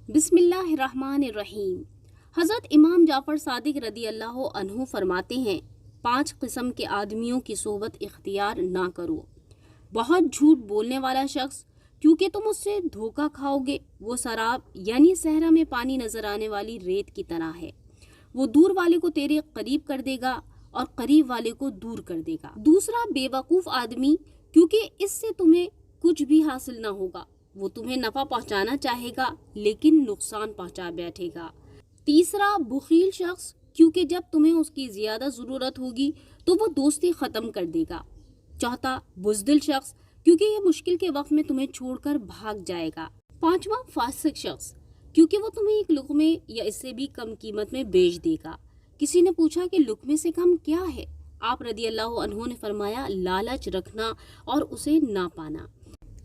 بسم اللہ الرحمن الرحیم۔ حضرت امام جعفر صادق رضی اللہ عنہ فرماتے ہیں 5 قسم کے آدمیوں کی صحبت اختیار نہ کرو۔ بہت جھوٹ بولنے والا شخص، کیونکہ تم اس سے دھوکہ کھاؤ گے۔ وہ سراب یعنی صحرا میں پانی نظر آنے والی ریت کی طرح ہے، وہ دور والے کو تیرے قریب کر دے گا اور قریب والے کو دور کر دے گا۔ دوسرا، بے وقوف آدمی، کیونکہ اس سے تمہیں کچھ بھی حاصل نہ ہوگا، وہ تمہیں نفع پہنچانا چاہے گا لیکن نقصان پہنچا بیٹھے گا۔ تیسرا، بخیل شخص، کیونکہ جب تمہیں اس کی زیادہ ضرورت ہوگی تو وہ دوستی ختم کر دے گا۔ چوتھا، بزدل شخص، کیونکہ یہ مشکل کے وقت میں تمہیں چھوڑ کر بھاگ جائے گا۔ پانچواں، فاسق شخص، کیونکہ وہ تمہیں ایک لقمے یا اس سے بھی کم قیمت میں بیچ دے گا۔ کسی نے پوچھا کہ لقمے سے کم کیا ہے؟ آپ رضی اللہ عنہ نے فرمایا، لالچ رکھنا اور اسے نہ پانا۔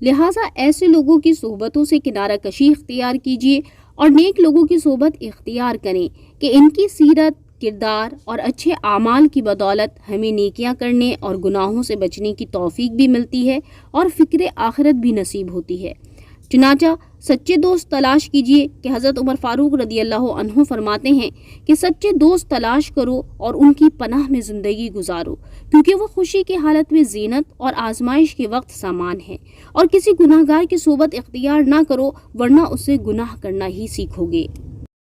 لہٰذا ایسے لوگوں کی صحبتوں سے کنارہ کشی اختیار کیجیے اور نیک لوگوں کی صحبت اختیار کریں کہ ان کی سیرت، کردار اور اچھے اعمال کی بدولت ہمیں نیکیاں کرنے اور گناہوں سے بچنے کی توفیق بھی ملتی ہے اور فکر آخرت بھی نصیب ہوتی ہے۔ چنانچہ سچے دوست تلاش کیجیے کہ حضرت عمر فاروق رضی اللہ عنہ فرماتے ہیں کہ سچے دوست تلاش کرو اور ان کی پناہ میں زندگی گزارو، کیونکہ وہ خوشی کی حالت میں زینت اور آزمائش کے وقت سامان ہے، اور کسی گناہ گار کی صحبت اختیار نہ کرو ورنہ اس سے گناہ کرنا ہی سیکھو گے۔